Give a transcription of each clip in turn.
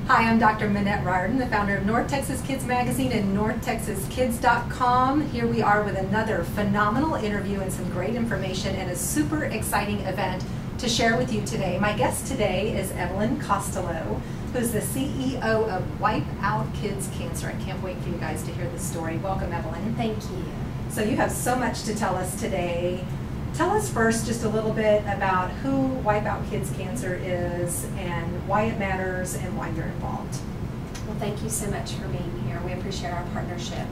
Hi, I'm Dr. Minette, the founder of North Texas Kids Magazine and NorthTexasKids.com. Here we are with another phenomenal interview and some great information and a super exciting event to share with you today. My guest today is Evelyn Costolo, who's the CEO of Wipe Out Kids Cancer. I can't wait for you guys to hear this story. Welcome, Evelyn. Thank you. So you have so much to tell us today. Tell us first just a little bit about who Wipe Out Kids Cancer is and why it matters and why you're involved. Well, thank you so much for being here. We appreciate our partnership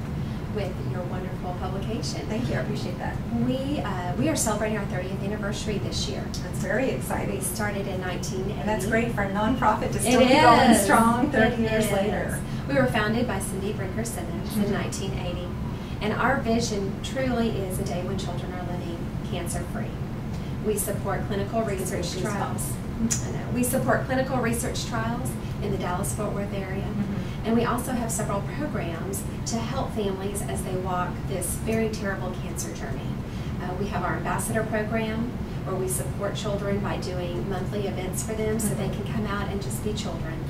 with your wonderful publication. Thank you, I appreciate that. We are celebrating our 30th anniversary this year. That's very exciting. We started in 1980. And that's great for a nonprofit to still be going strong 30 years later. We were founded by Cindy Brinker Simmons in 1980. And our vision truly is a day when children are living cancer-free. We support clinical research trials. We support clinical research trials in the Dallas-Fort Worth area. And we also have several programs to help families as they walk this very terrible cancer journey. We have our ambassador program where we support children by doing monthly events for them so they can come out and just be children.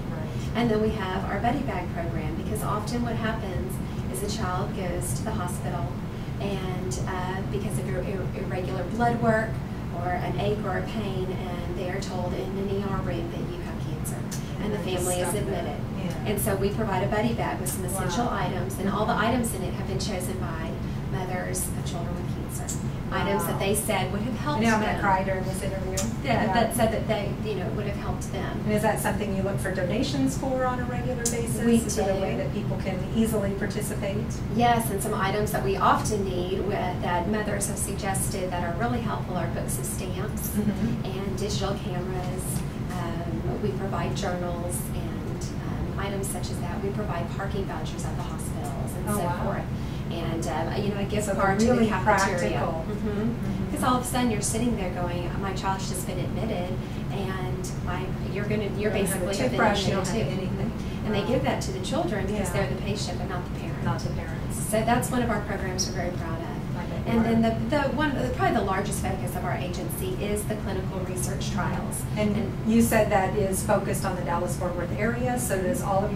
And then we have our Buddy Bag program, because often what happens is a child goes to the hospital and because of irregular blood work or an ache or a pain, and they are told in an ER room that you have cancer, and the family is admitted. And so we provide a buddy bag with some essential items, and all the items in it have been chosen by mothers of children with cancer. Items that they said would have helped them. I'm going to cry during this interview. That said that they, would have helped them. And is that something you look for donations for on a regular basis? We Is it a way that people can easily participate? Yes, and some items that we often need that mothers have suggested that are really helpful are books of stamps and digital cameras. We provide journals and items such as that. We provide parking vouchers at the hospitals and so forth. And a gift card to the cafeteria. Because all of a sudden you're sitting there going, my child's just been admitted, and you're basically have a toothbrush, you don't have anything. And they give that to the children because they're the patient, but not the parent. Not the parents. So that's one of our programs we're very proud of. And then probably the largest focus of our agency is the clinical research trials. And you said that is focused on the Dallas-Fort Worth area. So does all of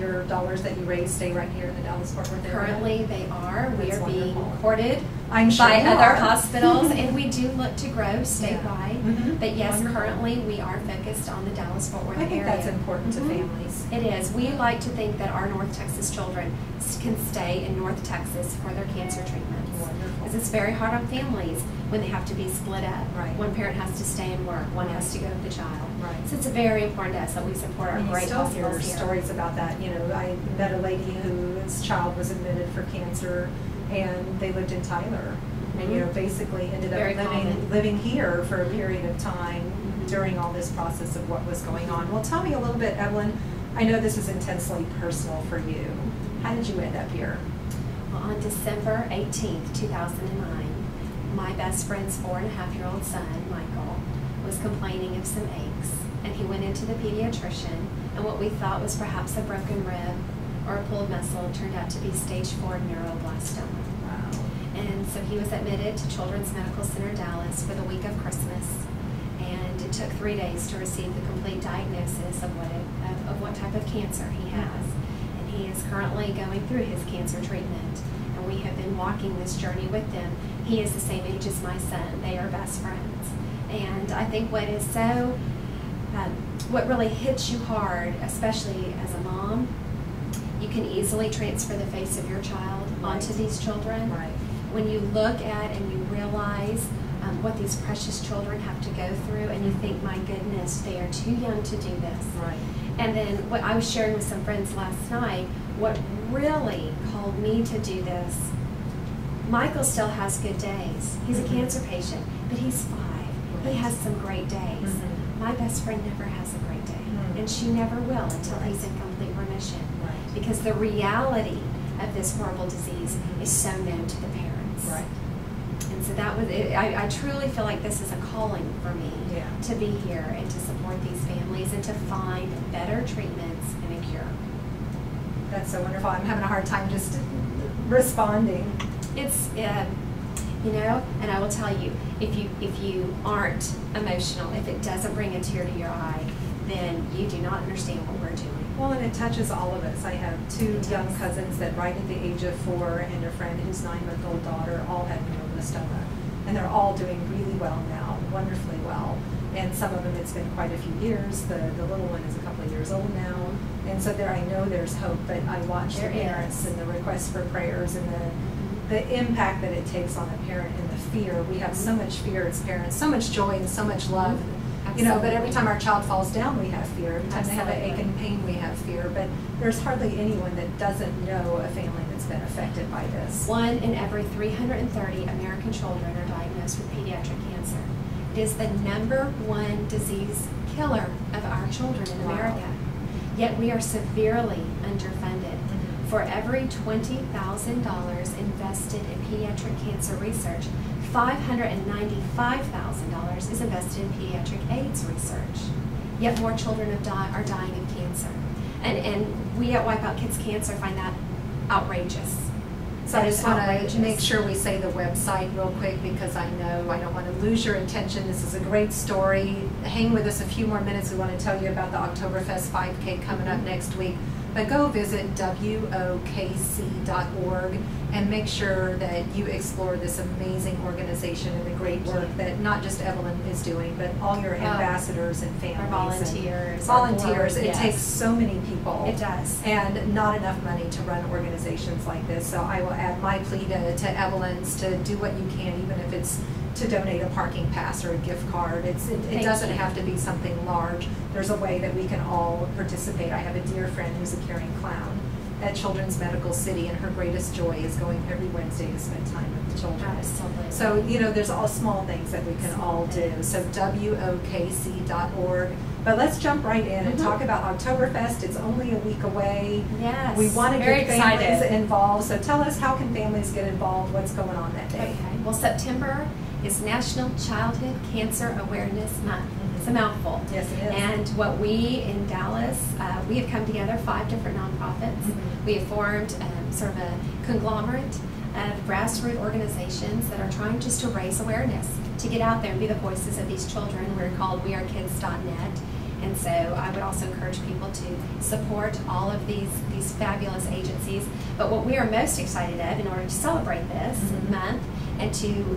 your dollars that you raise stay right here in the Dallas-Fort Worth area? Currently, they are. We are being courted by other hospitals, and we do look to grow statewide. But yes, currently we are focused on the Dallas-Fort Worth area. I think that's important to families. It is. We like to think that our North Texas children can stay in North Texas for their cancer treatments. Because it's very hard on families when they have to be split up. One parent has to stay and work, one has to go with the child. So it's very important to us that we support our great hospitals here. Stories about that. I met a lady whose child was admitted for cancer, and they lived in Tyler, and basically ended up living here for a period of time during all this process of what was going on. Well, tell me a little bit, Evelyn. I know this is intensely personal for you. How did you end up here? On December 18th, 2009, my best friend's 4.5-year-old son, Michael, was complaining of some aches, and he went into the pediatrician, and what we thought was perhaps a broken rib or a pulled muscle turned out to be stage 4 neuroblastoma. And so he was admitted to Children's Medical Center Dallas for the week of Christmas, and it took 3 days to receive the complete diagnosis of what type of cancer he has. He is currently going through his cancer treatment, and we have been walking this journey with them. He is the same age as my son. They are best friends. And I think what really hits you hard, especially as a mom, you can easily transfer the face of your child onto these children. When you look at and you realize what these precious children have to go through, and you think, my goodness, they are too young to do this. And then what I was sharing with some friends last night, what really called me to do this, Michael still has good days. He's a cancer patient, but he's 5. He has some great days. My best friend never has a great day, and she never will until he's in complete remission. Because the reality of this horrible disease is so known to the parents. And so that was it. I truly feel like this is a calling for me to be here and to support these families and to find better treatments and a cure. That's so wonderful. I'm having a hard time just responding. It's, and I will tell you, if you aren't emotional, if it doesn't bring a tear to your eye, then you do not understand what we're doing. Well, and it touches all of us. I have two young cousins that right at the age of 4 and a friend whose 9-month-old daughter all had neuroblastoma. And they're all doing really well now, wonderfully well. And some of them, it's been quite a few years. The little one is a couple of years old now. And so there, I know there's hope, but I watch the parents and the requests for prayers and the impact that it takes on a parent and the fear. We have so much fear as parents, so much joy and so much love. You know, but every time our child falls down, we have fear. Every time they have an ache and pain, we have fear. But there's hardly anyone that doesn't know a family that's been affected by this. 1 in every 330 American children are diagnosed with pediatric cancer. It is the #1 disease killer of our children in America. Yet we are severely underfunded. For every $20,000 invested in pediatric cancer research, $595,000 is invested in pediatric AIDS research. Yet more children are dying of cancer. And we at Wipe Out Kids Cancer find that outrageous. So I just want to make sure we say the website real quick, because I know I don't want to lose your attention. This is a great story. Hang with us a few more minutes. We want to tell you about the Oktoberfest 5K coming up next week. But go visit WOKC.org and make sure that you explore this amazing organization and the great work that not just Evelyn is doing, but all your ambassadors and families. Volunteers. It takes so many people. It does. And not enough money to run organizations like this. So I will add my plea to Evelyn's to do what you can, even if it's to donate a parking pass or a gift card. It doesn't have to be something large. There's a way that we can all participate. I have a dear friend who's a caring clown at Children's Medical City, and her greatest joy is going every Wednesday to spend time with the children. So, you know, there's all small things that we can all do. So WOKC.org. But let's jump right in and talk about Oktoberfest. It's only a week away. Yes. We want to get families involved. So tell us, how can families get involved? What's going on that day? Okay. Well, September is National Childhood Cancer Awareness Month. It's a mouthful. Yes, it is. And what we in Dallas, we have come together, 5 different nonprofits. We have formed sort of a conglomerate of grassroots organizations that are trying just to raise awareness, to get out there and be the voices of these children. We're called wearekids.net. And so I would also encourage people to support all of these fabulous agencies. But what we are most excited of in order to celebrate this month and to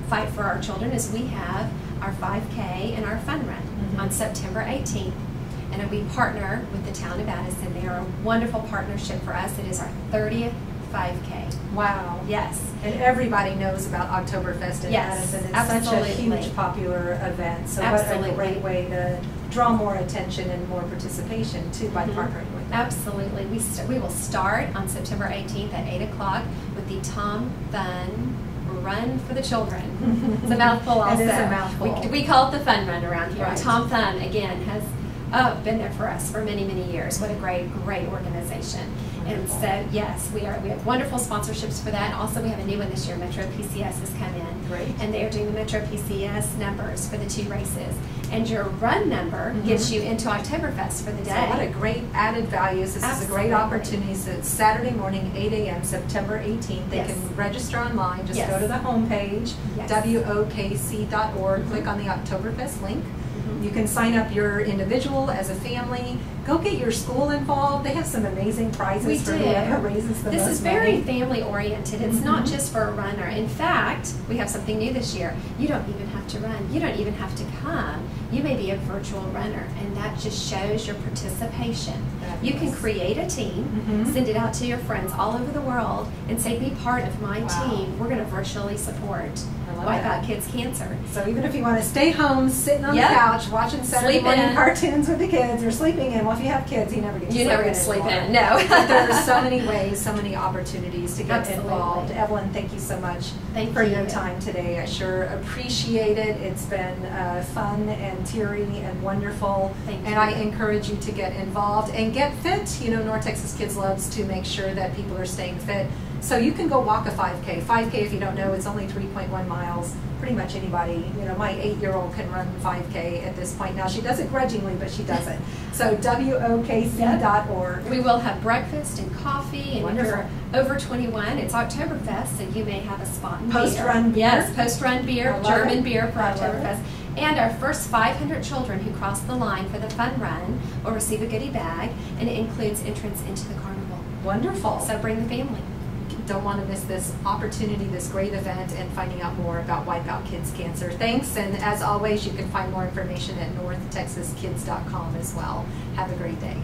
fight for our children is we have our 5K and our fun run on September 18th. And we partner with the town of Addison. They are a wonderful partnership for us. It is our 30th 5K. Wow. Yes. And everybody knows about Oktoberfest in Addison. It's such a huge popular event. So what a great way to draw more attention and more participation too by partnering with them. Absolutely. We will start on September 18th at 8 o'clock with the Tom Thun Run for the Children. It's a mouthful also. It is a mouthful. We call it the fun run around here. Right. Tom Thun, again, has been there for us for many, many years. What a great organization. And so, yes, we have wonderful sponsorships for that. Also, we have a new one this year. Metro PCS has come in. Great. And they are doing the Metro PCS numbers for the 2 races. And your run number gets you into Oktoberfest for the day. So what a great added values. This is a great opportunity. So it's Saturday morning, 8 a.m., September 18th. They can register online. Just go to the homepage, WOKC.org. Click on the Oktoberfest link. You can sign up your individual as a family. Go get your school involved. They have some amazing prizes for whoever raises the most money. This is very family oriented. It's not just for a runner. In fact, we have something new this year. You don't even have to run. You don't even have to come. You may be a virtual runner, and that just shows your participation. You can create a team, send it out to your friends all over the world, and say, be part of my team. We're going to virtually support Wipe Out Kids Cancer. So even if you want to stay home, sitting on the couch, watching Saturday morning cartoons with the kids, or sleeping in, well, if you have kids, you never get to sleep in. You never get to sleep in, no. But there are so many ways, so many opportunities to get involved. Evelyn, thank you so much for your time today. I sure appreciate it. It's been fun and teary and wonderful. And I encourage you to get involved and get fit. You know, North Texas Kids loves to make sure that people are staying fit. So you can go walk a 5K. 5K, if you don't know, it's only 3.1 miles. Pretty much anybody, my 8-year-old can run 5K at this point. Now, she does it grudgingly, but she does it. So WOKC.org. We will have breakfast and coffee. And if you're over 21, it's Oktoberfest, so you may have a spot in Post-run beer. Yes, post-run beer, German beer for Oktoberfest. And our first 500 children who cross the line for the fun run will receive a goodie bag, and it includes entrance into the carnival. Wonderful. So bring the family. Don't want to miss this opportunity, this great event, and finding out more about Wipe Out Kids Cancer. Thanks, and as always, you can find more information at northtexaskids.com as well. Have a great day.